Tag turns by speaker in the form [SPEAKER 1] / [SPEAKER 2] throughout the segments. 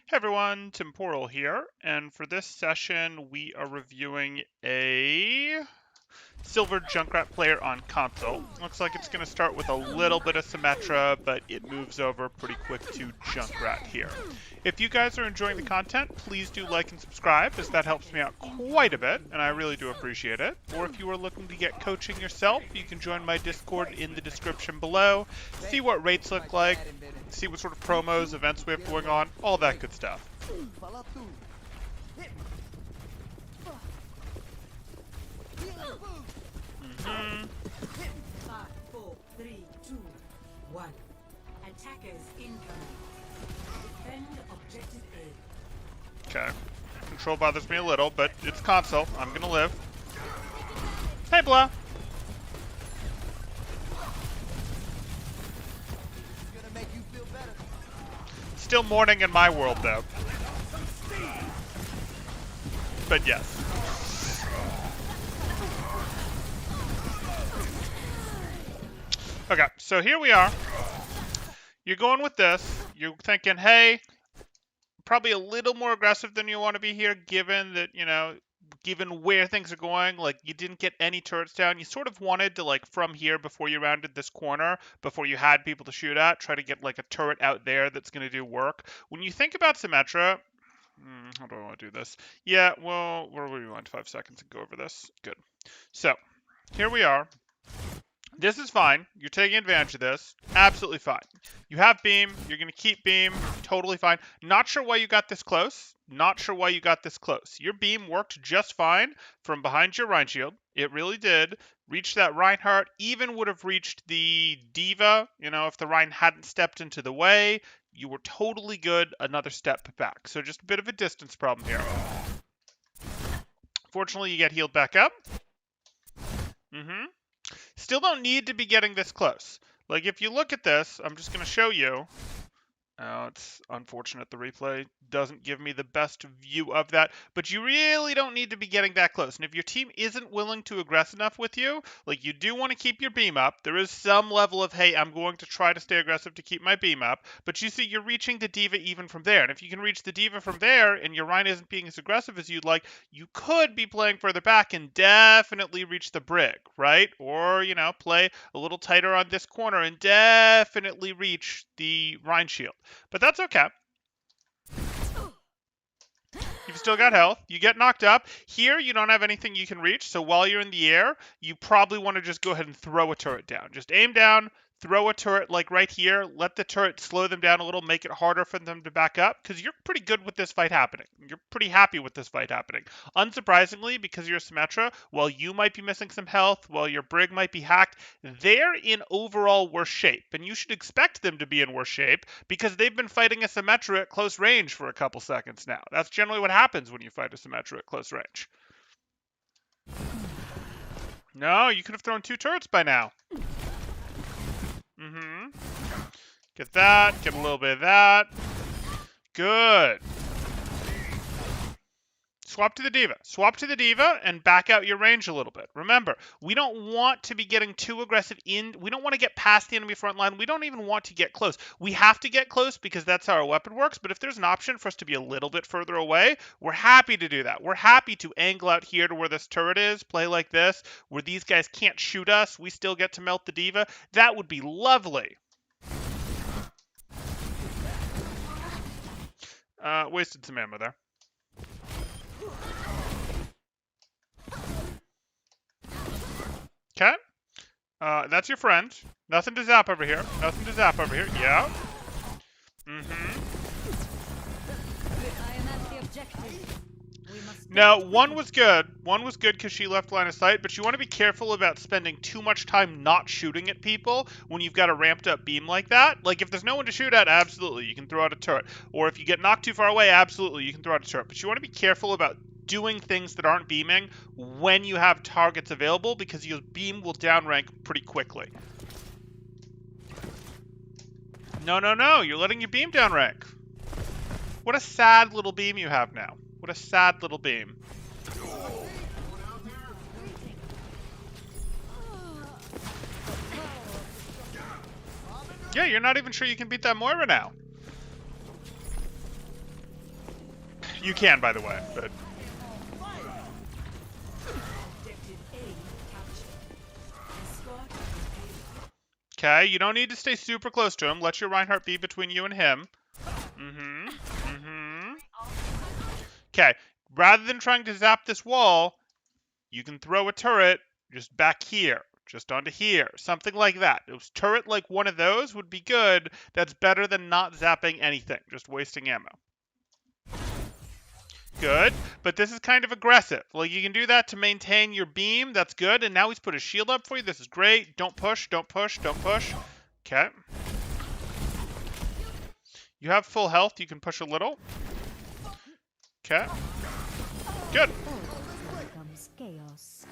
[SPEAKER 1] Hey everyone, Temporal here, and for this session we are reviewing a Silver Junkrat player on console. Looks like it's going to start with a little bit of Symmetra, but it moves over pretty quick to Junkrat here. If you guys are enjoying the content, please do like and subscribe, as that helps me out quite a bit, and I really do appreciate it. Or if you are looking to get coaching yourself, you can join my Discord in the description below, see what rates look like, see what sort of promos, events we have going on, all that good stuff.
[SPEAKER 2] Five, four, three, two, one. Attackers incoming. Defend objective A.
[SPEAKER 1] Okay. Control bothers me a little, but it's console. I'm gonna live. Hey, Blah. Still morning in my world, though. But yes. Okay, so here we are. You're going with this. You're thinking, hey, probably a little more aggressive than you want to be here, given that, given where things are going. Like, you didn't get any turrets down. You sort of wanted to, like, from here, before you rounded this corner, before you had people to shoot at, try to get, like, a turret out there that's going to do work. When you think about Symmetra, how do I want to do this? Yeah, well, where will we want? 5 seconds and go over this. Good. So, here we are. This is fine. You're taking advantage of this. Absolutely fine. You have beam. You're going to keep beam. Totally fine. Not sure why you got this close. Not sure why you got this close. Your beam worked just fine from behind your Rhine shield. It really did. Reached that Reinhardt. Even would have reached the Diva, if the Rhine hadn't stepped into the way. You were totally good. Another step back. So just a bit of a distance problem here. Fortunately, you get healed back up. Still don't need to be getting this close. Like, if you look at this, I'm just going to show you. Oh, it's unfortunate the replay doesn't give me the best view of that, but you really don't need to be getting that close. And if your team isn't willing to aggress enough with you, like, you do want to keep your beam up. There is some level of, hey, I'm going to try to stay aggressive to keep my beam up, but you see you're reaching the Diva even from there. And if you can reach the Diva from there and your Rhine isn't being as aggressive as you'd like, you could be playing further back and definitely reach the Brig, right? Or, play a little tighter on this corner and definitely reach the Rhine shield. But that's okay. You've still got health. You get knocked up. Here, you don't have anything you can reach, so while you're in the air, you probably want to just go ahead and throw a turret down. Just aim down, throw a turret like right here, let the turret slow them down a little, make it harder for them to back up, because you're pretty good with this fight happening. You're pretty happy with this fight happening. Unsurprisingly, because you're Symmetra, while you might be missing some health, while your Brig might be hacked, they're in overall worse shape, and you should expect them to be in worse shape, because they've been fighting a Symmetra at close range for a couple seconds now. That's generally what happens when you fight a Symmetra at close range. No, you could have thrown 2 turrets by now. Get that. Get a little bit of that. Good. Swap to the Diva. Swap to the Diva and back out your range a little bit. Remember, we don't want to be getting too aggressive in. We don't want to get past the enemy front line. We don't even want to get close. We have to get close because that's how our weapon works. But if there's an option for us to be a little bit further away, we're happy to do that. We're happy to angle out here to where this turret is, play like this, where these guys can't shoot us. We still get to melt the Diva. That would be lovely. Wasted some ammo there. Okay. That's your friend. Nothing to zap over here. Nothing to zap over here. Yeah. No, one was good. One was good because she left line of sight, but you want to be careful about spending too much time not shooting at people when you've got a ramped up beam like that. Like, if there's no one to shoot at, absolutely, you can throw out a turret. Or if you get knocked too far away, absolutely, you can throw out a turret. But you want to be careful about doing things that aren't beaming when you have targets available, because your beam will downrank pretty quickly. No, no, no, you're letting your beam downrank. What a sad little beam you have now. What a sad little beam. Yeah, you're not even sure you can beat that Moira now. You can, by the way, but
[SPEAKER 2] Objective A captured. Escort repaid.
[SPEAKER 1] okay, you don't need to stay super close to him. Let your Reinhardt be between you and him. Okay, rather than trying to zap this wall, you can throw a turret just back here, just onto here, something like that. A turret like one of those would be good. That's better than not zapping anything, just wasting ammo. Good, but this is kind of aggressive. Like, you can do that to maintain your beam. That's good, and now he's put a shield up for you. This is great. Don't push, don't push, don't push. Okay. You have full health. You can push a little. Okay. Good.
[SPEAKER 3] Comes chaos.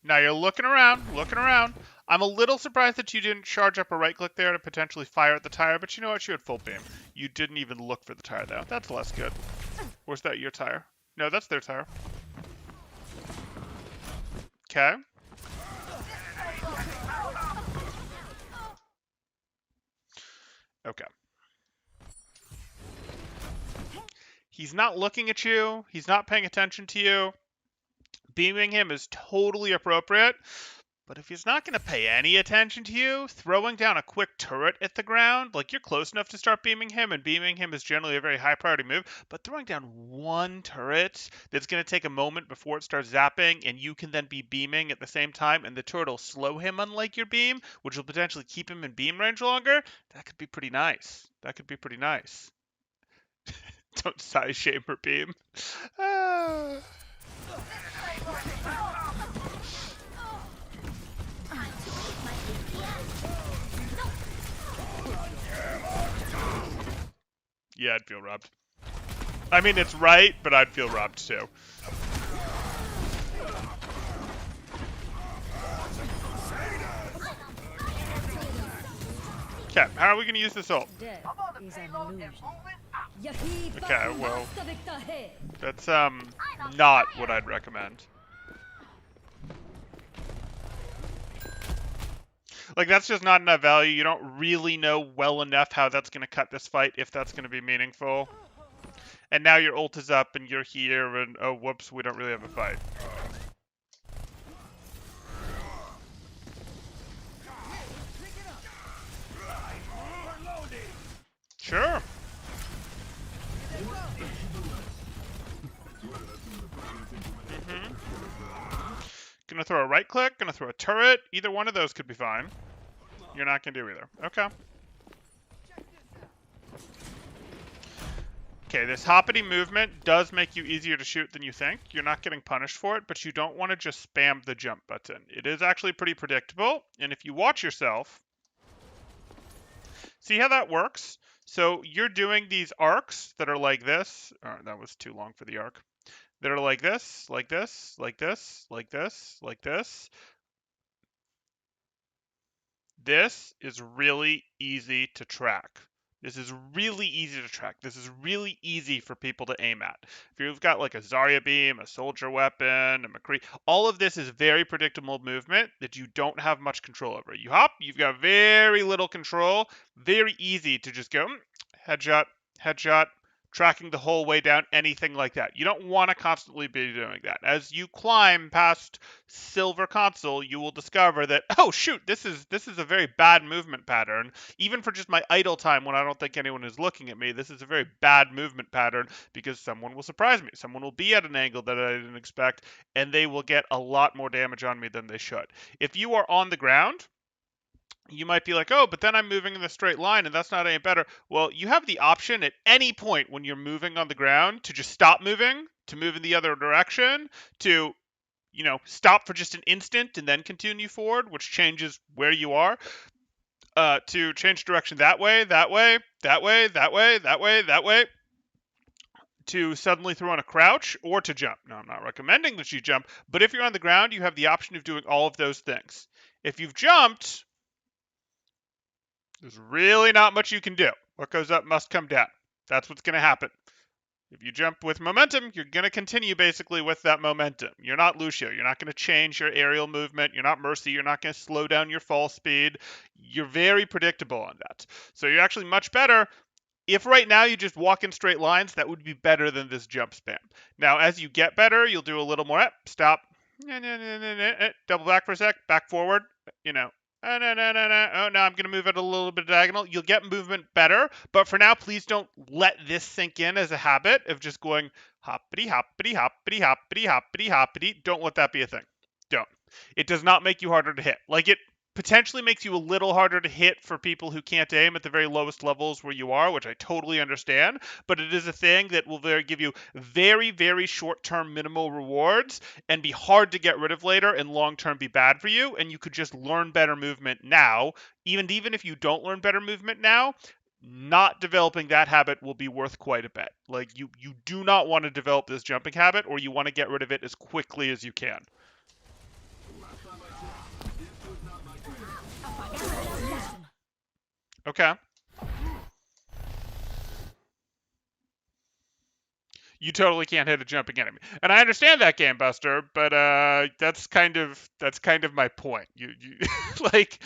[SPEAKER 1] Now you're looking around, looking around. I'm a little surprised that you didn't charge up a right click there to potentially fire at the tire, but you know what? You had full beam. You didn't even look for the tire, though. That's less good. Or is that your tire? No, that's their tire. Okay. Okay. He's not looking at you. He's not paying attention to you. Beaming him is totally appropriate. But if he's not going to pay any attention to you, throwing down a quick turret at the ground, like, you're close enough to start beaming him, and beaming him is generally a very high priority move, but throwing down one turret that's going to take a moment before it starts zapping, and you can then be beaming at the same time, and the turret will slow him unlike your beam, which will potentially keep him in beam range longer, that could be pretty nice. That could be pretty nice. Don't size shame or beam. Ah. Yeah, I'd feel robbed. I mean, it's right, but I'd feel robbed too. Okay, how are we going to use this ult?
[SPEAKER 3] Death is an illusion.
[SPEAKER 1] Okay, well, that's not what I'd recommend. Like, that's just not enough value. You don't really know well enough how that's going to cut this fight, if that's going to be meaningful. And now your ult is up, and you're here, and oh, whoops, we don't really have a fight. Sure. Gonna throw a right click, gonna throw a turret. Either one of those could be fine. You're not gonna do either. Okay. Okay, this hoppity movement does make you easier to shoot than you think. You're not getting punished for it, but you don't want to just spam the jump button. It is actually pretty predictable, and if you watch yourself, see how that works? So you're doing these arcs that are like this. Oh, that was too long for the arc. That are like this, like this, like this, like this, like this. This is really easy to track. This is really easy to track. This is really easy for people to aim at. If you've got like a Zarya beam, a soldier weapon, a McCree, all of this is very predictable movement that you don't have much control over. You hop, you've got very little control, very easy to just go headshot, headshot, tracking the whole way down, anything like that. You don't want to constantly be doing that. As you climb past silver console, you will discover that, oh shoot, this is a very bad movement pattern. Even for just my idle time when I don't think anyone is looking at me, this is a very bad movement pattern because someone will surprise me. Someone will be at an angle that I didn't expect, and they will get a lot more damage on me than they should. If you are on the ground, you might be like, oh, but then I'm moving in a straight line and that's not any better. Well, you have the option at any point when you're moving on the ground to just stop moving, to move in the other direction, to, stop for just an instant and then continue forward, which changes where you are, to change direction that way, that way, that way, that way, that way, that way, to suddenly throw on a crouch or to jump. Now, I'm not recommending that you jump, but if you're on the ground, you have the option of doing all of those things. If you've jumped, there's really not much you can do. What goes up must come down. That's what's going to happen. If you jump with momentum, you're going to continue basically with that momentum. You're not Lucio. You're not going to change your aerial movement. You're not Mercy. You're not going to slow down your fall speed. You're very predictable on that. So you're actually much better if right now you just walk in straight lines, that would be better than this jump spam. Now, as you get better, you'll do a little more. Stop. Double back for a sec. Back forward. You know. Oh, no, no, no, no. Oh, now I'm going to move it a little bit diagonal. You'll get movement better. But for now, please don't let this sink in as a habit of just going hoppity, hoppity, hoppity, hoppity, hoppity, hoppity. Don't let that be a thing. Don't. It does not make you harder to hit. Like, it potentially makes you a little harder to hit for people who can't aim at the very lowest levels where you are, which I totally understand, but it is a thing that will give you very, very short-term minimal rewards and be hard to get rid of later and long-term be bad for you, and you could just learn better movement now. Even if you don't learn better movement now, not developing that habit will be worth quite a bit. Like, you do not want to develop this jumping habit, or you want to get rid of it as quickly as you can. Okay. You totally can't hit a jumping enemy, and I understand that, Game Buster, but that's kind of my point. You like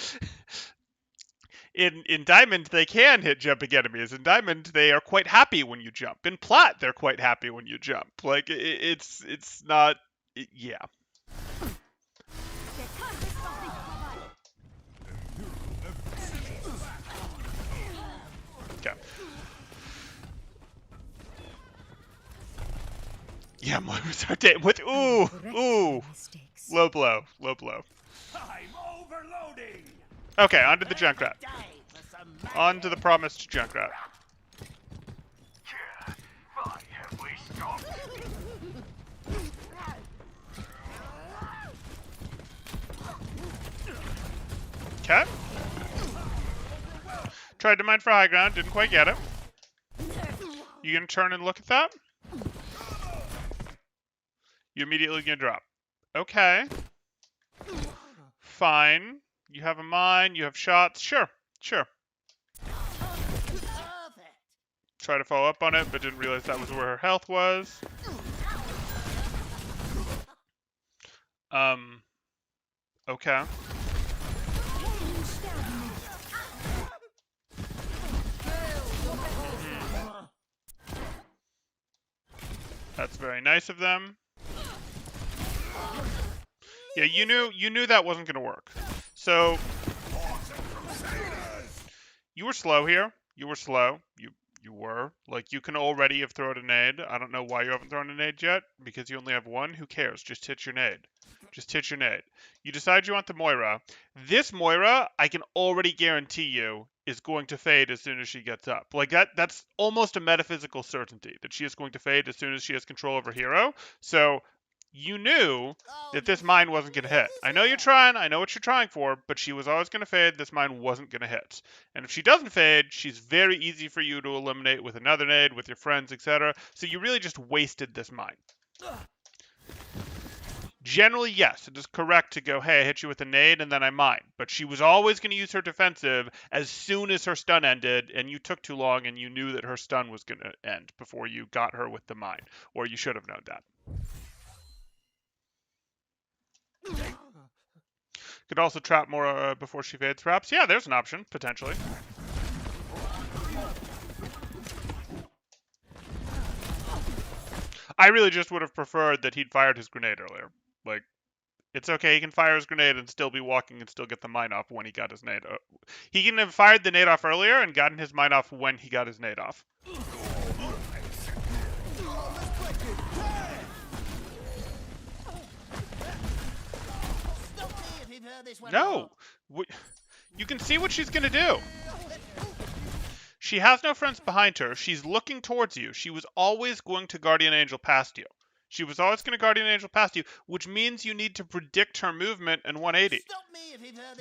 [SPEAKER 1] in Diamond they can hit jumping enemies. In Diamond they are quite happy when you jump. In Plat they're quite happy when you jump. Like it's not yeah. Okay. Yeah, Moira's our day with ooh. Low blow.
[SPEAKER 4] I'm overloading.
[SPEAKER 1] Okay, onto the Junkrat. On to the promised Junkrat.
[SPEAKER 4] Why have we stopped?
[SPEAKER 1] Okay. Tried to mine for high ground, didn't quite get it. You gonna turn and look at that? You immediately gonna drop. Okay. Fine. You have a mine, you have shots. Sure. Try to follow up on it, but didn't realize that was where her health was. Okay. That's very nice of them. Yeah, you knew that wasn't gonna work. So you were slow here. You were slow. You were. Like, you can already have thrown a nade. I don't know why you haven't thrown a nade yet, because you only have one. Who cares? Just hit your nade. You decide you want the Moira. This Moira, I can already guarantee you, is going to fade as soon as she gets up. Like, that's almost a metaphysical certainty, that she is going to fade as soon as she has control over hero. So you knew that this mine wasn't going to hit. I know you're trying. I know what you're trying for, but she was always going to fade. This mine wasn't going to hit. And if she doesn't fade, she's very easy for you to eliminate with another nade, with your friends, etc. So you really just wasted this mine. Generally, yes, it is correct to go, hey, I hit you with a nade and then I mine. But she was always going to use her defensive as soon as her stun ended, and you took too long and you knew that her stun was going to end before you got her with the mine. Or you should have known that. Could also trap more before she fades, perhaps. Yeah, there's an option, potentially. I really just would have preferred that he'd fired his grenade earlier. Like, it's okay, he can fire his grenade and still be walking and still get the mine off when he got his nade. He can have fired the nade off earlier and gotten his mine off when he got his nade off. No! You can see what she's gonna do. She has no friends behind her. She's looking towards you. She was always going to Guardian Angel past you. She was always going to Guardian Angel past you, which means you need to predict her movement in 180.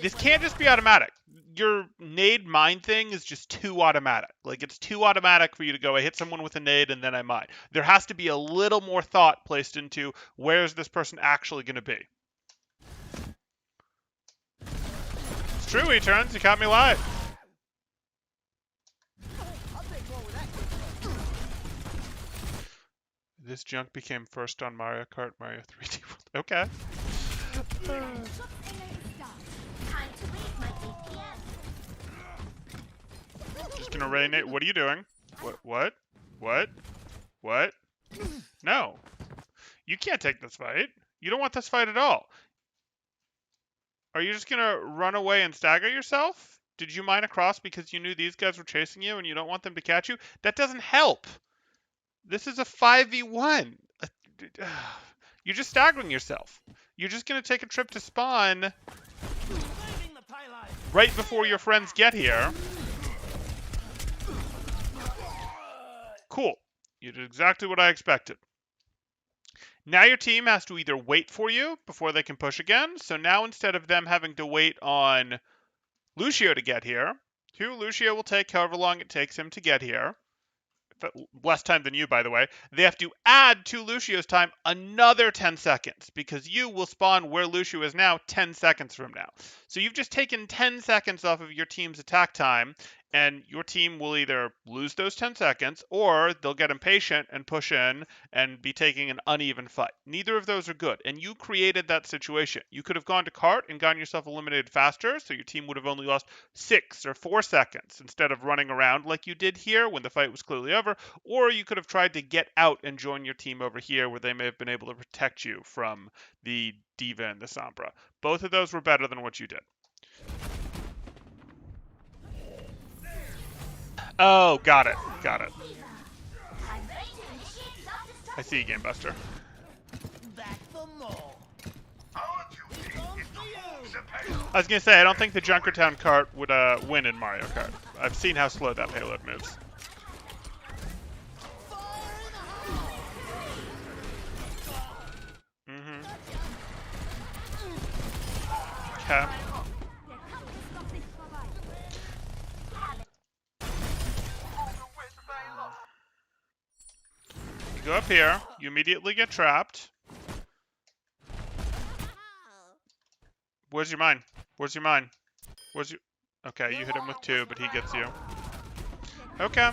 [SPEAKER 1] This can't just be automatic. Your nade mine thing is just too automatic. Like, it's too automatic for you to go, I hit someone with a nade and then I mine. There has to be a little more thought placed into where's this person actually going to be. It's true, E-turns. You caught me live. This junk became first on Mario Kart, Mario 3D World. Okay. Just gonna rain it. What are you doing? What? What? What? What? No. You can't take this fight. You don't want this fight at all. Are you just gonna run away and stagger yourself? Did you mine across because you knew these guys were chasing you and you don't want them to catch you? That doesn't help. This is a 5v1. You're just staggering yourself. You're just gonna take a trip to spawn right before your friends get here. Cool. You did exactly what I expected. Now your team has to either wait for you before they can push again. So now instead of them having to wait on Lucio to get here, Lucio will take however long it takes him to get here. Less time than you, by the way. They have to add to Lucio's time another 10 seconds because you will spawn where Lucio is now 10 seconds from now. So you've just taken 10 seconds off of your team's attack time, and your team will either lose those 10 seconds or they'll get impatient and push in and be taking an uneven fight. Neither of those are good, and you created that situation. You could have gone to cart and gotten yourself eliminated faster, so your team would have only lost 6 or 4 seconds instead of running around like you did here when the fight was clearly over, or you could have tried to get out and join your team over here where they may have been able to protect you from the D.Va and the Sombra. Both of those were better than what you did. Oh, got it. Got it. I see you, Game Buster. I was going to say, I don't think the Junkertown cart would win in Mario Kart. I've seen how slow that payload moves. Okay. You go up here, you immediately get trapped. Where's your mine? Where's your mine? Where's your... Okay, you hit him with 2, but he gets you. Okay.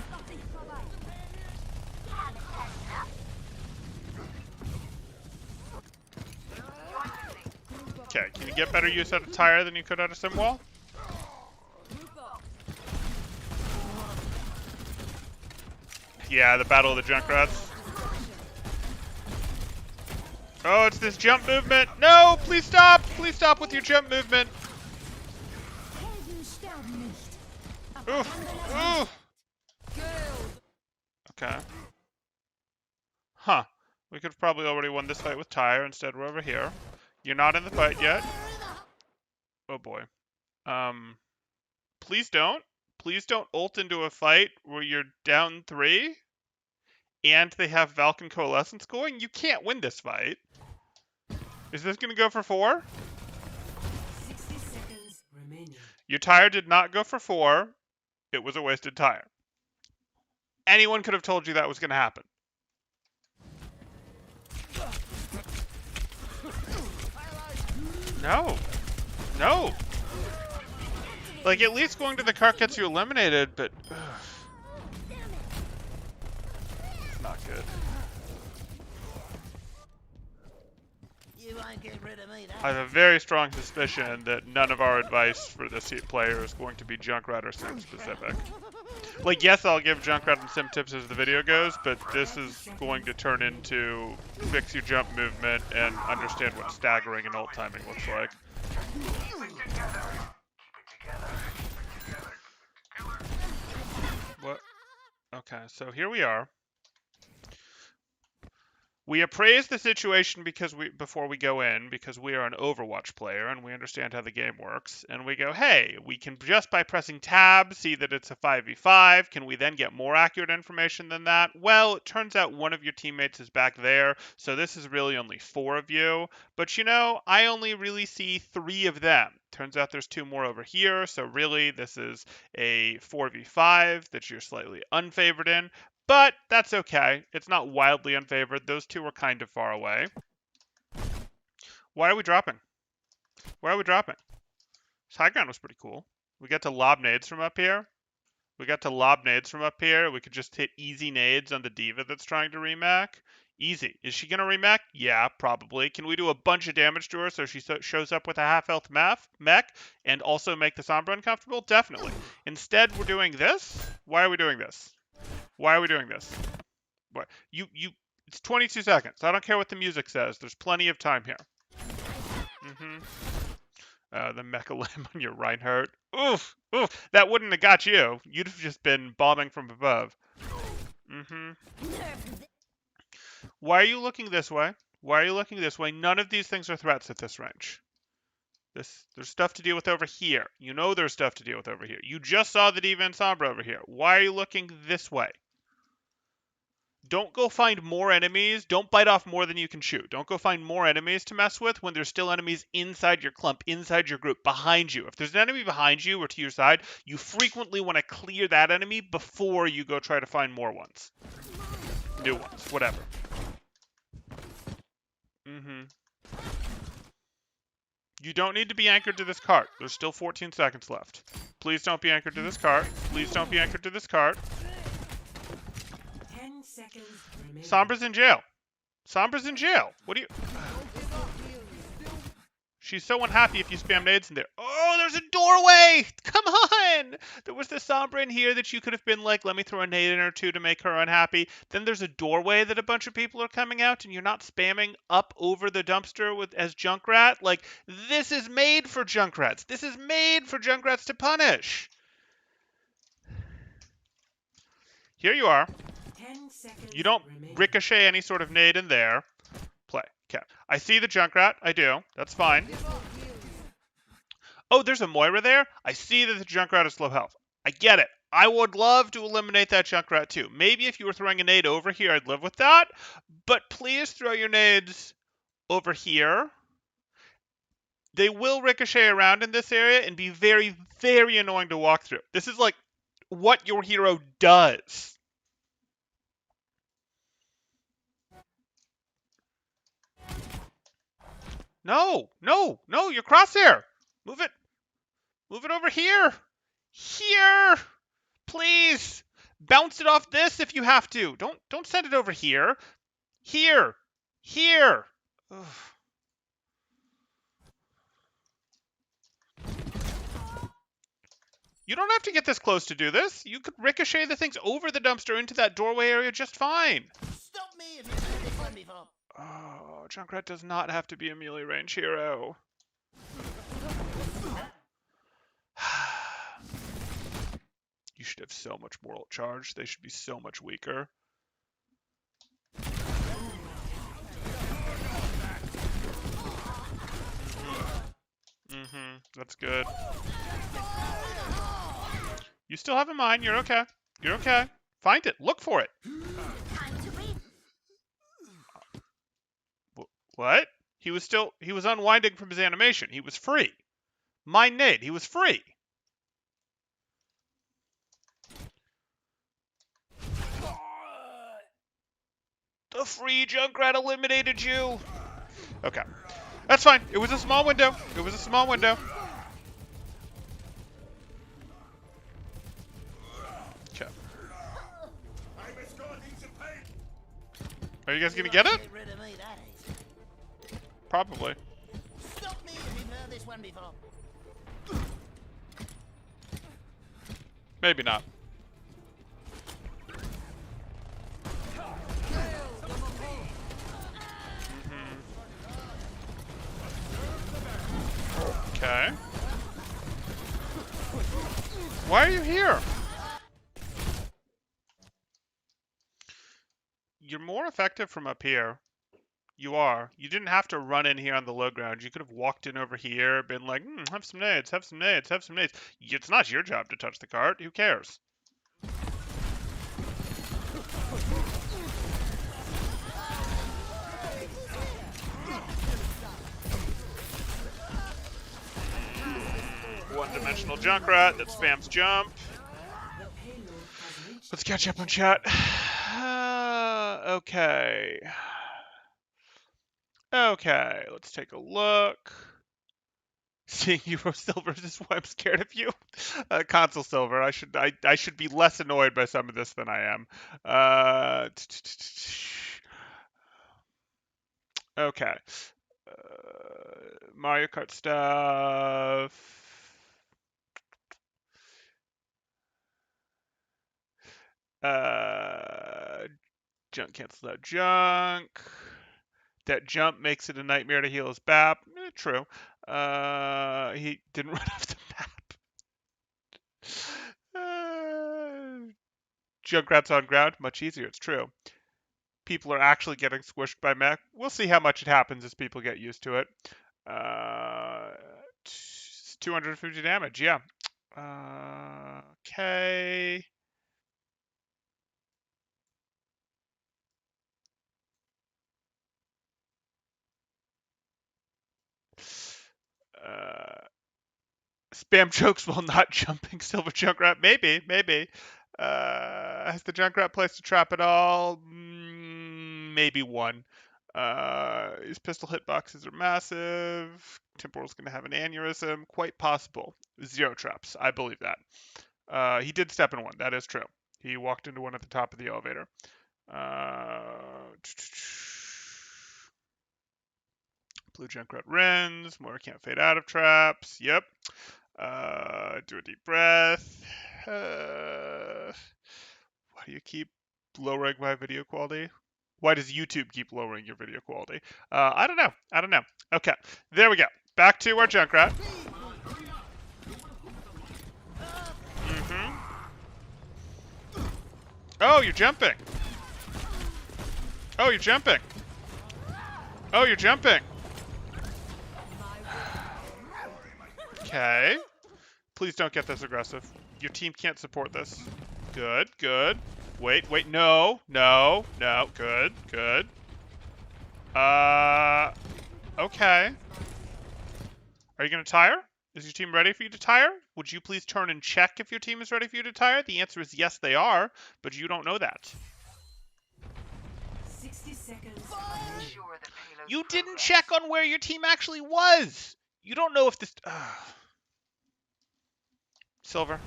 [SPEAKER 1] Okay, can you get better use out of tire than you could out of sim wall? Yeah, the Battle of the Junkrats. Oh, it's this jump movement. No, please stop. Please stop with your jump movement. Oof. Oof. Okay. Huh. We could have probably already won this fight with tire. Instead, we're over here. You're not in the fight yet. Oh boy. Please don't. Please don't ult into a fight where you're down 3 and they have Valken Coalescence going. You can't win this fight. Is this going to go for 4?
[SPEAKER 2] 60 seconds remaining.
[SPEAKER 1] Your tire did not go for 4. It was a wasted tire. Anyone could have told you that was going to happen. No. No. Like, at least going to the cart gets you eliminated, but... It's not good. I have a very strong suspicion that none of our advice for this player is going to be Junkrat or Sim specific. Like, yes, I'll give Junkrat and Sim tips as the video goes, but this is going to turn into fix your jump movement and understand what staggering and ult timing looks like. What? Okay, so here we are. We appraise the situation before we go in because we are an Overwatch player and we understand how the game works. And we go, hey, we can just by pressing tab see that it's a 5v5. Can we then get more accurate information than that? Well, it turns out one of your teammates is back there, so this is really only 4 of you. But you know, I only really see 3 of them. Turns out there's 2 more over here, so really this is a 4v5 that you're slightly unfavored in. But that's okay. It's not wildly unfavored. Those 2 are kind of far away. Why are we dropping? Why are we dropping? This high ground was pretty cool. We got to lob nades from up here. We could just hit easy nades on the D.Va that's trying to remac. Easy. Is she going to remac? Yeah, probably. Can we do a bunch of damage to her so she shows up with a half-health mech and also make the Sombra uncomfortable? Definitely. Instead, we're doing this. Why are we doing this? Why are we doing this? What? It's 22 seconds. I don't care what the music says. There's plenty of time here. The mecha limb on your Reinhardt. Oof, oof. That wouldn't have got you. You'd have just been bombing from above. Why are you looking this way? Why are you looking this way? None of these things are threats at this range. There's stuff to deal with over here. You know there's stuff to deal with over here. You just saw the D.Va and Sombra over here. Why are you looking this way? Don't go find more enemies. Don't bite off more than you can chew. Don't go find more enemies to mess with when there's still enemies inside your clump, inside your group, behind you. If there's an enemy behind you or to your side, you frequently want to clear that enemy before you go try to find more ones. New ones, whatever. You don't need to be anchored to this cart. There's still 14 seconds left. Please don't be anchored to this cart. Please don't be anchored to this cart.
[SPEAKER 2] 10 seconds remaining.
[SPEAKER 1] Sombra's in jail. Sombra's in jail. What do you... She's so unhappy if you spam nades in there. Oh, there's a doorway! Come on! There was the Sombra in here that you could have been like, let me throw a nade in or two to make her unhappy. Then there's a doorway that a bunch of people are coming out, and you're not spamming up over the dumpster as Junkrat. Like, this is made for Junkrats. This is made for Junkrats to punish. Here you are.
[SPEAKER 2] 10 seconds
[SPEAKER 1] You don't
[SPEAKER 2] remaining.
[SPEAKER 1] ricochet any sort of nade in there. Play. Okay. I see the Junkrat. I do. That's fine. Oh, there's a Moira there? I see that the Junkrat is low health. I get it. I would love to eliminate that Junkrat too. Maybe if you were throwing a nade over here, I'd live with that. But please throw your nades over here. They will ricochet around in this area and be very, very annoying to walk through. This is like what your hero does. No, no, no, your crosshair. Move it. Move it over here. Here. Please. Bounce it off this if you have to. Don't send it over here. Here. Here. Ugh. You don't have to get this close to do this. You could ricochet the things over the dumpster into that doorway area just fine.
[SPEAKER 5] Stop me if you've heard this one before.
[SPEAKER 1] Oh, Junkrat does not have to be a melee range hero. You should have so much moral charge. They should be so much weaker. That's good. You still have a mine. You're okay. You're okay. Find it. Look for it. What? He was unwinding from his animation. He was free. Mine nade. He was free. The free Junkrat eliminated you. Okay. That's fine. It was a small window. It was a small window. Okay.
[SPEAKER 4] I'm escorting some pain.
[SPEAKER 1] Are you guys gonna get it?
[SPEAKER 5] Get rid of me, that is.
[SPEAKER 1] Probably.
[SPEAKER 5] Stop me if you've heard this one before.
[SPEAKER 1] Maybe not. Okay. Why are you here? You're more effective from up here. You are. You didn't have to run in here on the low ground. You could have walked in over here, been like, have some nades, have some nades, have some nades. It's not your job to touch the cart. Who cares? One-dimensional Junkrat that spams jump.
[SPEAKER 2] The payload has reached
[SPEAKER 1] Let's catch up on chat. Okay. Okay, let's take a look. Seeing Euro Silver is why I'm scared of you. Console Silver. I should be less annoyed by some of this than I am. Okay. Mario Kart stuff. Junk cancels out junk. That jump makes it a nightmare to heal his BAP. True. He didn't run off the map. Junkrat's on ground. Much easier. It's true. People are actually getting squished by mech. We'll see how much it happens as people get used to it. 250 damage. Yeah. Okay. Spam chokes while not jumping Silver Junkrat. Maybe. Has the Junkrat placed a trap at all? Maybe one. His pistol hitboxes are massive. Temporal's going to have an aneurysm. Quite possible. 0 traps. I believe that. He did step in one. That is true. He walked into one at the top of the elevator. Blue Junkrat Rens. More can't fade out of traps. Yep. Do a deep breath. Why do you keep lowering my video quality? Why does YouTube keep lowering your video quality? I don't know. Okay, there we go. Back to our Junkrat. Oh, you're jumping. Oh, you're jumping. Oh, you're jumping. Okay. Please don't get this aggressive. Your team can't support this. Good. Wait, no. Good. Okay. Are you gonna tire? Is your team ready for you to tire? Would you please turn and check if your team is ready for you to tire? The answer is yes, they are, but you don't know that.
[SPEAKER 2] 60 seconds.
[SPEAKER 1] You didn't check on where your team actually was. You don't know if this... Silver.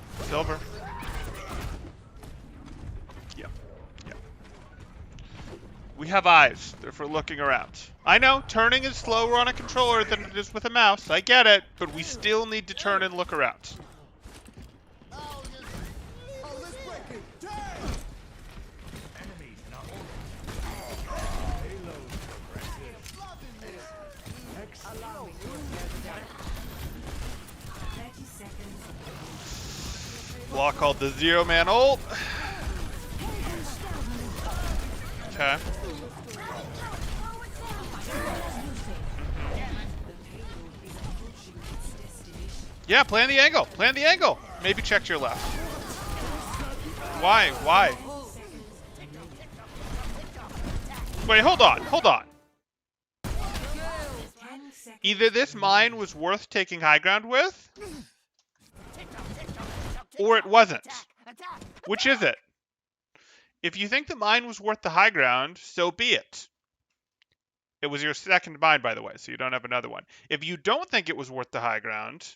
[SPEAKER 1] Yeah. We have eyes. They're for looking around. I know, turning is slower on a controller than it is with a mouse. I get it, but we still need to turn and look around. Block called the 0-man ult. Okay. Yeah, plan the angle. Maybe check to your left. Why? Wait, hold on. Either this mine was worth taking high ground with, or it wasn't. Which is it? If you think the mine was worth the high ground, so be it. It was your second mine, by the way, so you don't have another one. If you don't think it was worth the high ground,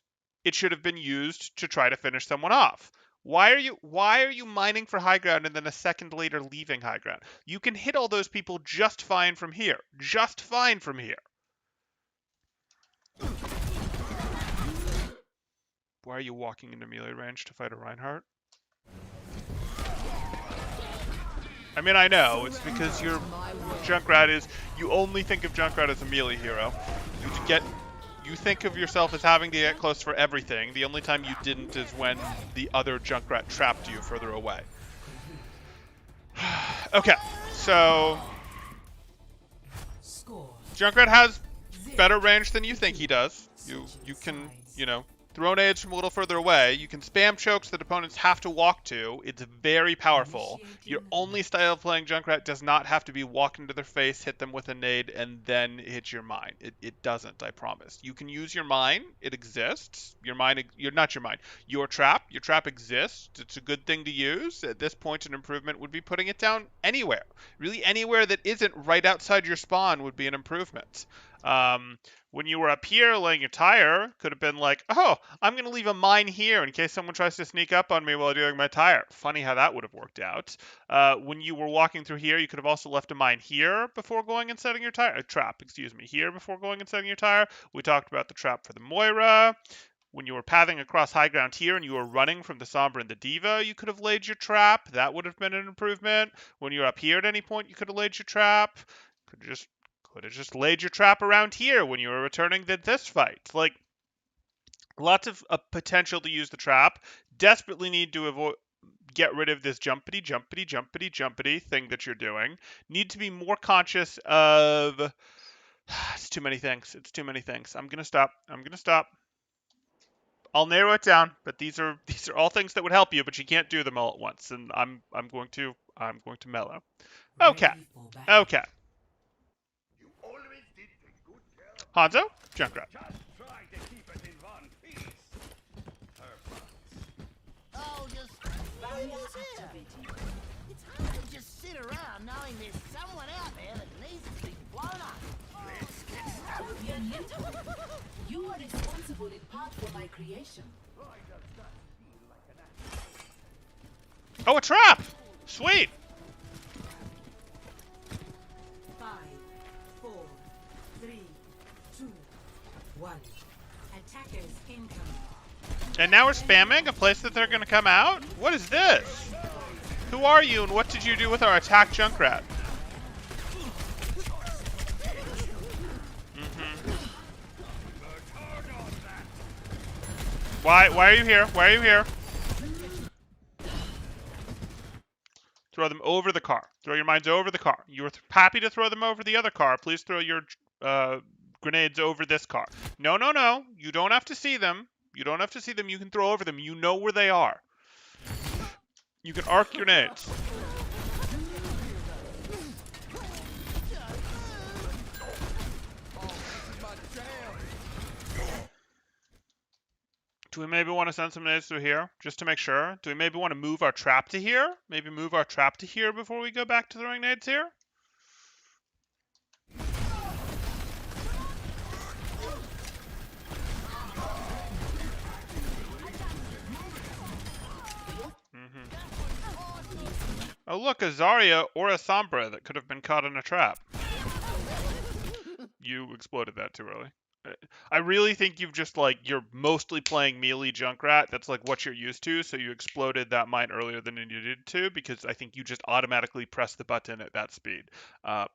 [SPEAKER 1] it should have been used to try to finish someone off. Why are you mining for high ground and then a second later leaving high ground? You can hit all those people just fine from here. Why are you walking into melee range to fight a Reinhardt? I mean, I know, it's because your Junkrat is, you only think of Junkrat as a melee hero. You think of yourself as having to get close for everything. The only time you didn't is when the other Junkrat trapped you further away. Okay, so Junkrat has better range than you think he does. You can, throw nades from a little further away. You can spam chokes that opponents have to walk to. It's very powerful. Your only style of playing Junkrat does not have to be walk into their face, hit them with a nade, and then hit your mine. It doesn't, I promise. You can use your mine. It exists. Your trap. Your trap exists. It's a good thing to use. At this point, an improvement would be putting it down anywhere. Really, anywhere that isn't right outside your spawn would be an improvement. When you were up here laying your tire, could have been like, oh, I'm going to leave a mine here in case someone tries to sneak up on me while doing my tire. Funny how that would have worked out. When you were walking through here, you could have also left a mine here before going and setting your tire. A trap, here before going and setting your tire. We talked about the trap for the Moira. When you were pathing across high ground here and you were running from the Sombra and the Diva, you could have laid your trap. That would have been an improvement. When you're up here at any point, you could have laid your trap. Could have just laid your trap around here when you were returning this fight. Like, lots of potential to use the trap. Desperately need to get rid of this jumpity thing that you're doing. Need to be more conscious of... It's too many things. It's too many things. I'm gonna stop. I'll narrow it down, but these are all things that would help you, but you can't do them all at once, and I'm going to mellow. Okay.
[SPEAKER 2] Ready for battle.
[SPEAKER 1] Okay.
[SPEAKER 4] You always did take good care of
[SPEAKER 1] Hanzo, Junkrat.
[SPEAKER 4] Just try to keep it in one piece.
[SPEAKER 5] Oh, just
[SPEAKER 2] Barrier
[SPEAKER 5] leave this here.
[SPEAKER 2] activated.
[SPEAKER 5] It's hard to just sit around knowing there's someone out there that needs to be blown up.
[SPEAKER 4] Let's get
[SPEAKER 2] You are responsible in part for my creation.
[SPEAKER 1] Oh, a trap! Sweet!
[SPEAKER 2] 5, 4, 3, 2, 1. Attackers incoming.
[SPEAKER 1] And now we're spamming a place that they're gonna come out? What is this? Who are you and what did you do with our attack Junkrat? Why are you here? Why are you here? Throw them over the car. Throw your mines over the car. You were happy to throw them over the other car. Please throw your grenades over this car. No, no, no. You don't have to see them. You don't have to see them. You can throw over them. You know where they are. You can arc grenades. Do we maybe want to send some nades through here, just to make sure? Do we maybe want to move our trap to here? Maybe move our trap to here before we go back to throwing nades here? Oh look, a Zarya or a Sombra that could have been caught in a trap. You exploded that too early. I really think you've just, like, you're mostly playing melee Junkrat. That's, like, what you're used to, so you exploded that mine earlier than you needed to, because I think you just automatically pressed the button at that speed.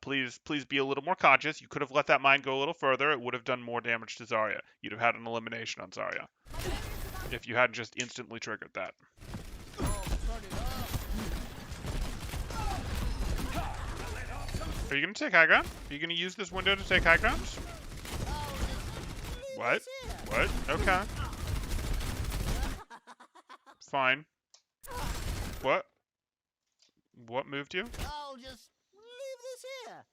[SPEAKER 1] Please be a little more conscious. You could have let that mine go a little further. It would have done more damage to Zarya. You'd have had an elimination on Zarya if you hadn't just instantly triggered that. Are you going to take high ground? Are you going to use this window to take high ground? What? What? Okay. Fine. What? What moved you?
[SPEAKER 5] Oh, just leave this here.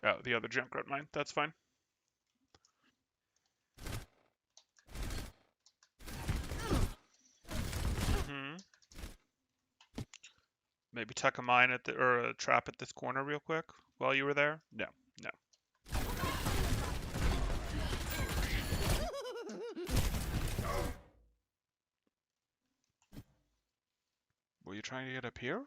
[SPEAKER 1] Oh, the other Junkrat mine. That's fine. Maybe tuck a mine at or a trap at this corner real quick while you were there? No, no. Were you trying to get up here?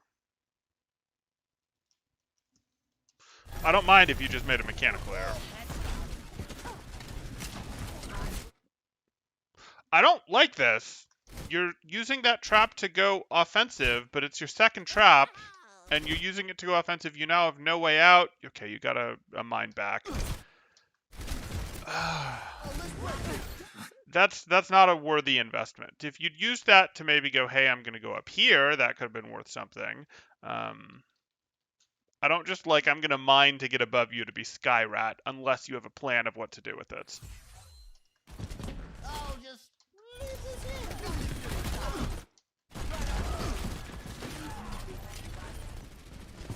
[SPEAKER 1] I don't mind if you just made a mechanical error. I don't like this. You're using that trap to go offensive, but it's your second trap, and you're using it to go offensive. You now have no way out. Okay, you got a mine back. That's not a worthy investment. If you'd used that to maybe go, hey, I'm going to go up here, that could have been worth something. I don't just like, I'm going to mine to get above you to be Skyrat, unless you have a plan of what to do with it.
[SPEAKER 5] Oh, just leave this here.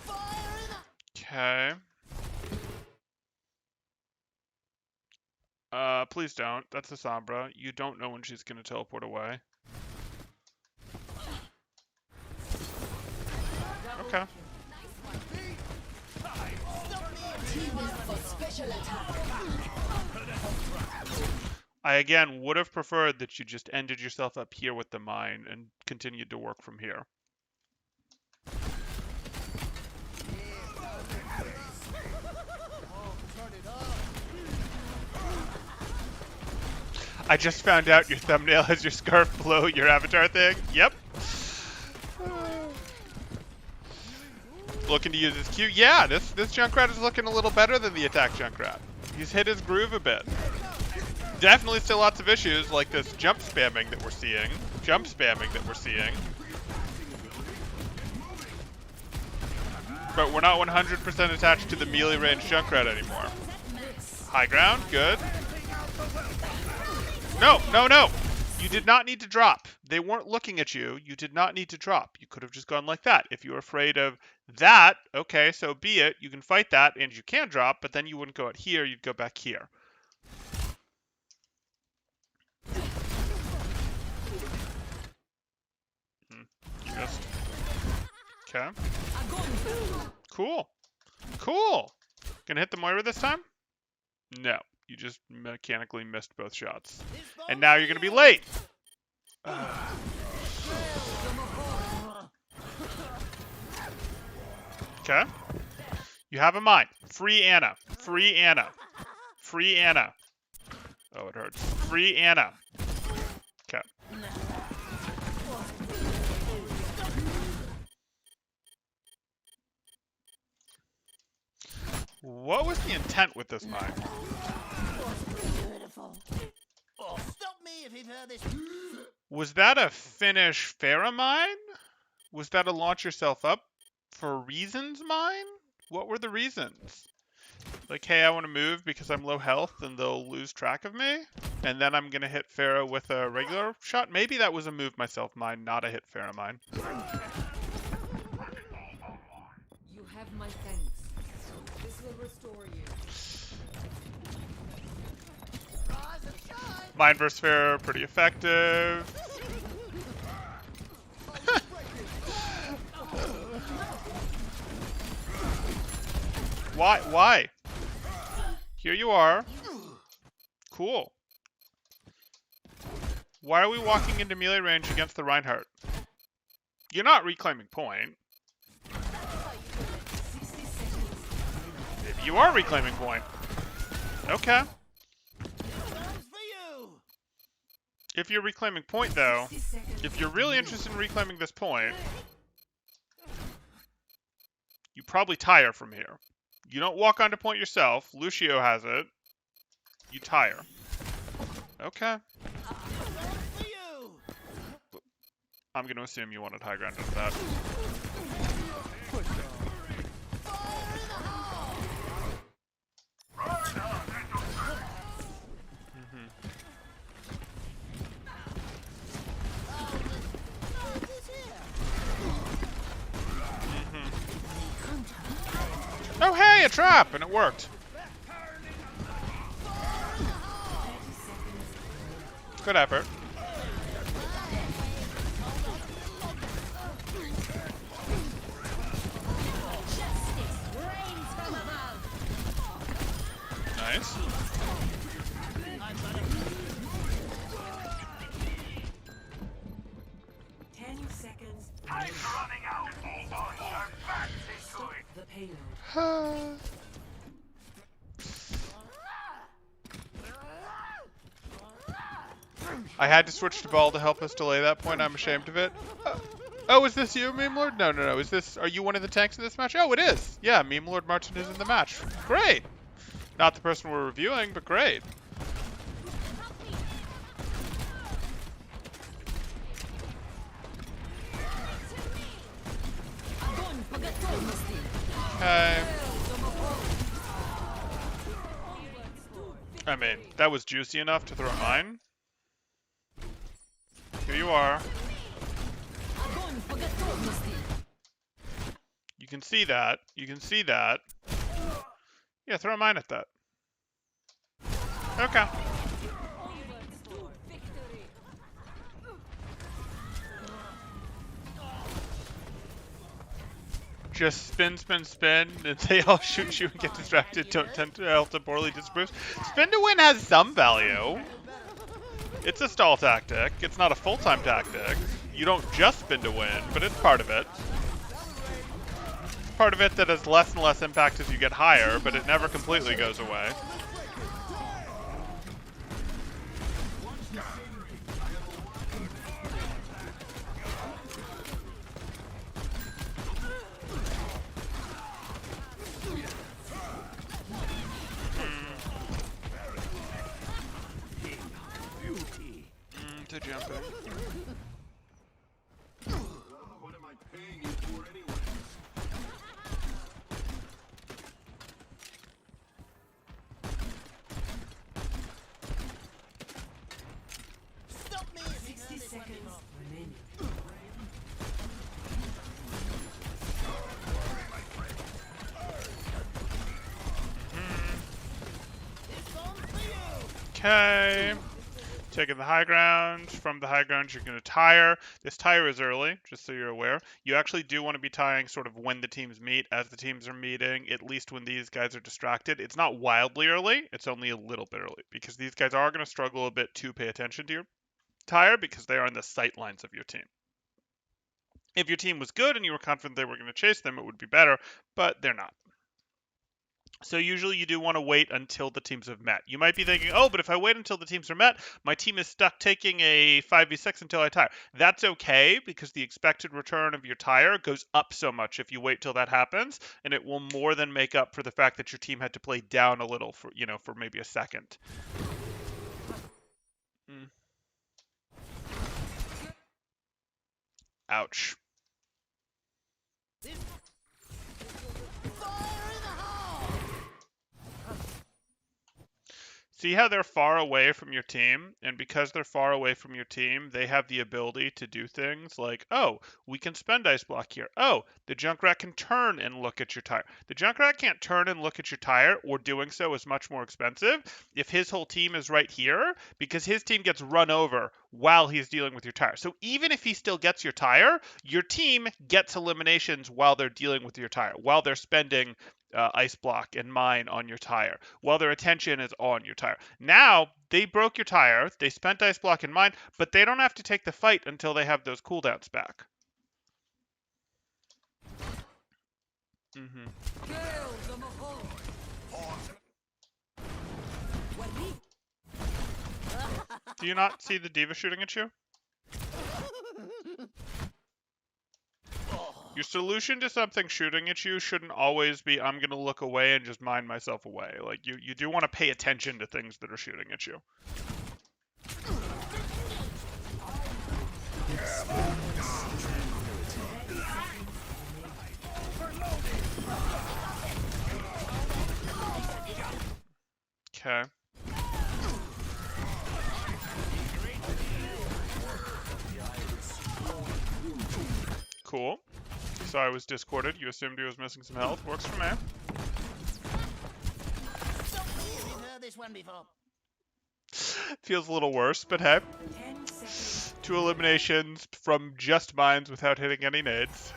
[SPEAKER 5] Fire in the...
[SPEAKER 1] Okay. Please don't. That's a Sombra. You don't know when she's going to teleport away. Okay. I, again, would have preferred that you just ended yourself up here with the mine and continued to work from here.
[SPEAKER 5] Oh, turn it up.
[SPEAKER 1] I just found out your thumbnail has your scarf below your avatar thing. Yep. Looking to use his Q. Yeah, this Junkrat is looking a little better than the attack Junkrat. He's hit his groove a bit. Definitely still lots of issues like this jump spamming that we're seeing. But we're not 100% attached to the melee range Junkrat anymore. High ground, good. No, no, no! You did not need to drop. They weren't looking at you. You did not need to drop. You could have just gone like that. If you were afraid of that, okay, so be it. You can fight that, and you can drop, but then you wouldn't go out here. You'd go back here. Just. Okay. Cool. Cool. Gonna hit the Moira this time? No. You just mechanically missed both shots. And now you're gonna be late! Okay. You have a mine. Free Anna. Free Anna. Free Anna. Oh, it hurts. Free Anna. Okay. What was the intent with this mine?
[SPEAKER 5] Stop me if you've heard this.
[SPEAKER 1] Was that a finish Pharah mine? Was that a launch yourself up for reasons mine? What were the reasons? Like, hey, I want to move because I'm low health and they'll lose track of me? And then I'm going to hit Pharah with a regular shot? Maybe that was a move myself mine, not a hit Pharah mine.
[SPEAKER 2] You have my thanks. This will restore you.
[SPEAKER 1] Mine versus Pharah, pretty effective. Why? Why? Here you are. Cool. Why are we walking into melee range against the Reinhardt? You're not reclaiming point. Maybe you are reclaiming point. Okay. If you're reclaiming point, though, if you're really interested in reclaiming this point, you probably tire from here. You don't walk onto point yourself. Lucio has it. You tire. Okay. I'm going to assume you wanted high ground out of that. Oh, hey, a trap! And it worked. Good effort. Nice.
[SPEAKER 4] I'm running out.
[SPEAKER 2] Stop the payload.
[SPEAKER 1] I had to switch to ball to help us delay that point. I'm ashamed of it. Oh, is this you, Meme Lord? No, no, no. Are you one of the tanks in this match? Oh, it is. Yeah, Meme Lord Martin is in the match. Great. Not the person we're reviewing, but great. Okay. I mean, that was juicy enough to throw mine. Here you are. You can see that. You can see that. Yeah, throw mine at that. Okay. Just spin, spin, spin, and they all shoot you and get distracted. Don't tend to help to poorly disperse. Spin to win has some value. It's a stall tactic. It's not a full-time tactic. You don't just spin to win, but it's part of it. Part of it that has less and less impact as you get higher, but it never completely goes away.
[SPEAKER 4] What am I paying you for anyway?
[SPEAKER 5] Stop me if you've heard
[SPEAKER 2] 60
[SPEAKER 5] this one
[SPEAKER 2] seconds
[SPEAKER 5] before.
[SPEAKER 2] remaining.
[SPEAKER 5] This one's for you.
[SPEAKER 1] Okay. Taking the high ground. From the high ground, you're going to tire. This tire is early, just so you're aware. You actually do want to be tiring sort of when the teams meet, as the teams are meeting, at least when these guys are distracted. It's not wildly early. It's only a little bit early, because these guys are going to struggle a bit to pay attention to your tire, because they are in the sight lines of your team. If your team was good and you were confident they were going to chase them, it would be better, but they're not. So usually you do want to wait until the teams have met. You might be thinking, oh, but if I wait until the teams are met, my team is stuck taking a 5v6 until I tire. That's okay, because the expected return of your tire goes up so much if you wait till that happens, and it will more than make up for the fact that your team had to play down a little for, for maybe a second. Ouch.
[SPEAKER 5] Fire in the hole.
[SPEAKER 1] See how they're far away from your team, and because they're far away from your team, they have the ability to do things like, oh, we can spend ice block here. Oh, the Junkrat can turn and look at your tire. The Junkrat can't turn and look at your tire, or doing so is much more expensive if his whole team is right here, because his team gets run over while he's dealing with your tire. So even if he still gets your tire, your team gets eliminations while they're dealing with your tire, while they're spending ice block and mine on your tire, while their attention is on your tire. Now, they broke your tire, they spent ice block and mine, but they don't have to take the fight until they have those cooldowns back. Do you not see the diva shooting at you? Your solution to something shooting at you shouldn't always be, I'm going to look away and just mine myself away. Like, you do want to pay attention to things that are shooting at you. Okay. Cool. So I was discorded. You assumed he was missing some health. Works for me.
[SPEAKER 5] Stop me if you've heard this one before.
[SPEAKER 1] Feels a little worse, but hey.
[SPEAKER 2] 10 seconds.
[SPEAKER 1] 2 eliminations from just mines without hitting any nades.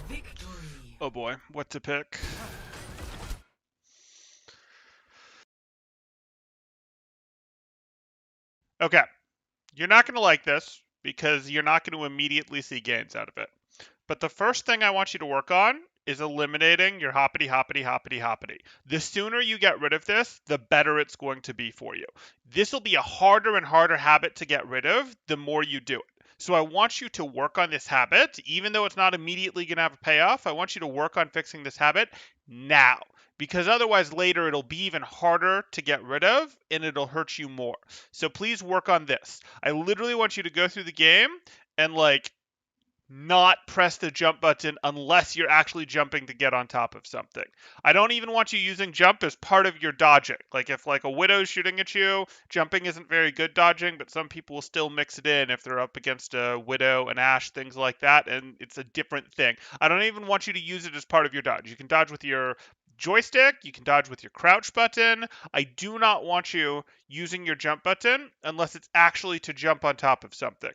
[SPEAKER 2] Victory.
[SPEAKER 1] Oh boy, what to pick? Okay, you're not going to like this because you're not going to immediately see gains out of it. But the first thing I want you to work on is eliminating your hoppity, hoppity, hoppity, hoppity. The sooner you get rid of this, the better it's going to be for you. This will be a harder and harder habit to get rid of the more you do it. So I want you to work on this habit, even though it's not immediately going to have a payoff. I want you to work on fixing this habit now, because otherwise later it'll be even harder to get rid of and it'll hurt you more. So please work on this. I literally want you to go through the game and not press the jump button unless you're actually jumping to get on top of something. I don't even want you using jump as part of your dodging. Like if a widow's shooting at you, jumping isn't very good dodging, but some people will still mix it in if they're up against a widow, an ash, things like that, and it's a different thing. I don't even want you to use it as part of your dodge. You can dodge with your joystick, you can dodge with your crouch button. I do not want you using your jump button unless it's actually to jump on top of something.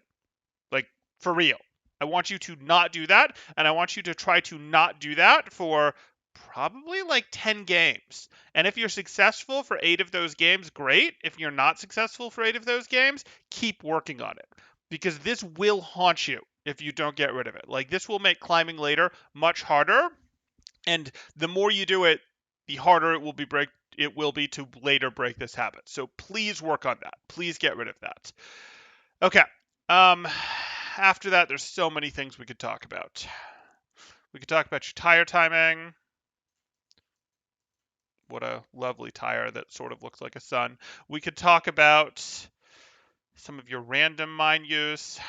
[SPEAKER 1] Like, for real. I want you to not do that, and I want you to try to not do that for probably 10 games. And if you're successful for 8 of those games, great. If you're not successful for 8 of those games, keep working on it. Because this will haunt you if you don't get rid of it. This will make climbing later much harder, and the more you do it, the harder it will be to later break this habit. So please work on that. Please get rid of that. Okay. After that, there's so many things we could talk about. We could talk about your tire timing. What a lovely tire that sort of looks like a sun. We could talk about some of your random mine use.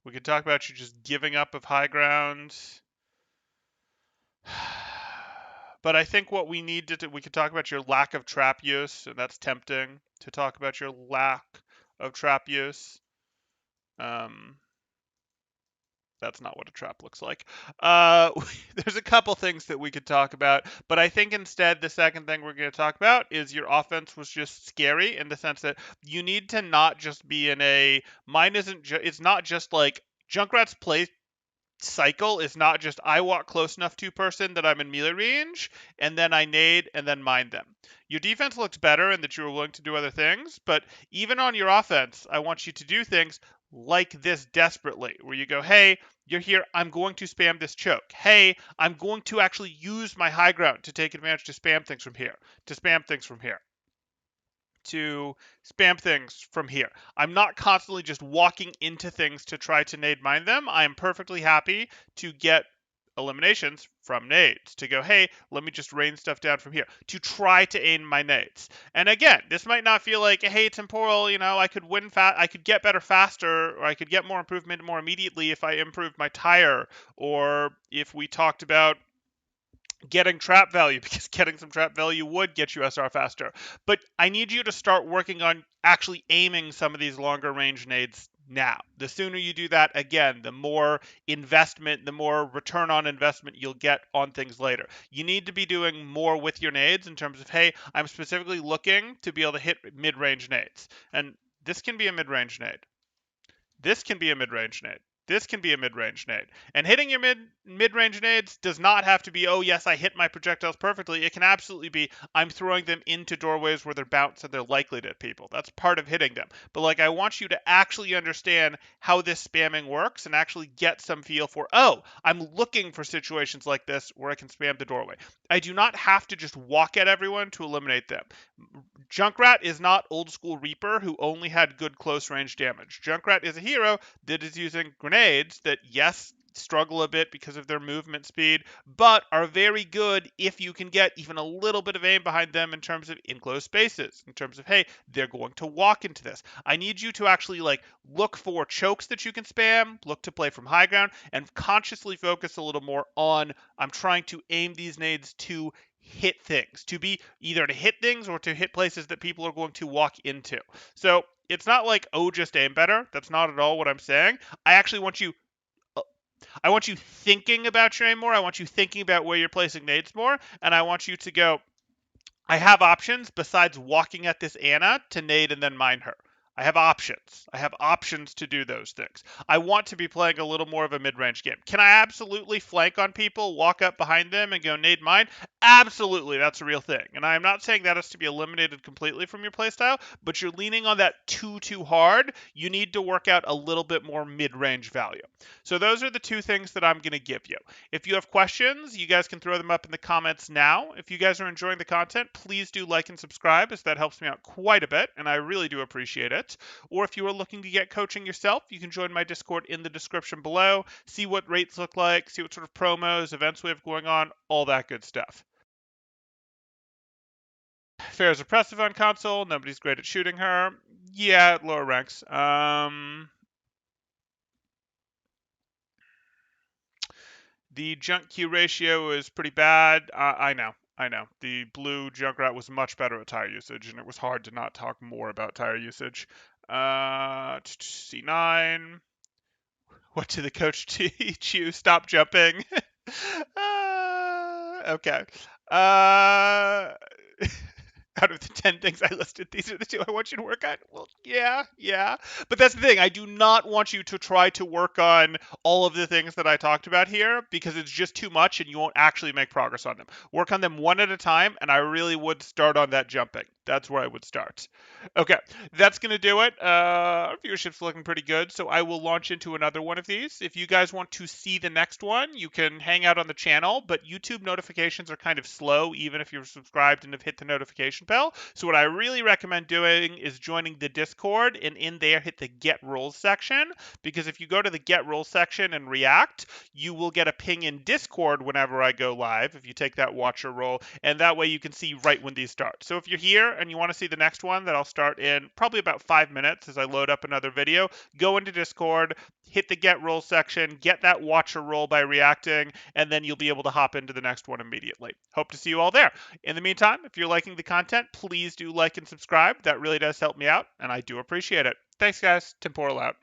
[SPEAKER 1] We could talk about you just giving up of high ground. But I think what we need to do, we could talk about your lack of trap use, and that's tempting to talk about your lack of trap use. That's not what a trap looks like. There's a couple things that we could talk about, but I think instead the second thing we're going to talk about is your offense was just scary in the sense that you need to not just be in a mine isn't it's not just like Junkrat's play cycle is not just I walk close enough to person that I'm in melee range and then I nade and then mine them. Your defense looks better and that you were willing to do other things, but even on your offense, I want you to do things like this desperately, where you go, hey, you're here, I'm going to spam this choke. Hey, I'm going to actually use my high ground to take advantage to spam things from here, to spam things from here, to spam things from here. I'm not constantly just walking into things to try to nade mine them. I am perfectly happy to get eliminations from nades, to go, hey, let me just rain stuff down from here, to try to aim my nades. And again, this might not feel like, hey, temporal, I could win I could get better faster, or I could get more improvement more immediately if I improved my tire, or if we talked about getting trap value, because getting some trap value would get you SR faster. But I need you to start working on actually aiming some of these longer range nades now. The sooner you do that, again, the more investment, the more return on investment you'll get on things later. You need to be doing more with your nades in terms of, hey, I'm specifically looking to be able to hit mid-range nades. And this can be a mid-range nade. This can be a mid-range nade. This can be a mid-range nade. And hitting your mid-range nades does not have to be, oh yes, I hit my projectiles perfectly. It can absolutely be, I'm throwing them into doorways where they're bounced and they're likely to hit people. That's part of hitting them. But like, I want you to actually understand how this spamming works and actually get some feel for, oh, I'm looking for situations like this where I can spam the doorway. I do not have to just walk at everyone to eliminate them. Junkrat is not old school Reaper who only had good close range damage. Junkrat is a hero that is using grenades that, yes, struggle a bit because of their movement speed, but are very good if you can get even a little bit of aim behind them in terms of enclosed spaces, in terms of, hey, they're going to walk into this. I need you to actually look for chokes that you can spam, look to play from high ground, and consciously focus a little more on, I'm trying to aim these nades to hit things, to be either to hit things or to hit places that people are going to walk into. So it's not like, oh, just aim better. That's not at all what I'm saying. I actually want you thinking about your aim more. I want you thinking about where you're placing nades more, and I want you to go, I have options besides walking at this Anna to nade and then mine her. I have options. I have options to do those things. I want to be playing a little more of a mid-range game. Can I absolutely flank on people, walk up behind them, and go nade mine? Absolutely, that's a real thing. And I am not saying that has to be eliminated completely from your playstyle, but you're leaning on that too hard. You need to work out a little bit more mid-range value. So those are the two things that I'm going to give you. If you have questions, you guys can throw them up in the comments now. If you guys are enjoying the content, please do like and subscribe, as that helps me out quite a bit, and I really do appreciate it. Or if you are looking to get coaching yourself, you can join my Discord in the description below, see what rates look like, see what sort of promos, events we have going on, all that good stuff. Fair's oppressive on console, nobody's great at shooting her. Yeah, lower ranks. The junk Q ratio is pretty bad. I know. The blue Junkrat was much better at tire usage, and it was hard to not talk more about tire usage. C9. What did the coach teach you? Stop jumping. Okay. Out of the 10 things I listed, these are the two I want you to work on. Well, yeah. But that's the thing. I do not want you to try to work on all of the things that I talked about here, because it's just too much and you won't actually make progress on them. Work on them one at a time, and I really would start on that jumping. That's where I would start. Okay, that's going to do it. Our viewership's looking pretty good, so I will launch into another one of these. If you guys want to see the next one, you can hang out on the channel, but YouTube notifications are kind of slow, even if you're subscribed and have hit the notification bell. So what I really recommend doing is joining the Discord, and in there hit the Get Rules section, because if you go to the Get Rules section and react, you will get a ping in Discord whenever I go live, if you take that watcher role, and that way you can see right when these start. So if you're here and you want to see the next one that I'll start in probably about 5 minutes as I load up another video, go into Discord, hit the Get Roll section, get that watcher roll by reacting, and then you'll be able to hop into the next one immediately. Hope to see you all there. In the meantime, if you're liking the content, please do like and subscribe. That really does help me out, and I do appreciate it. Thanks, guys. Temporal out.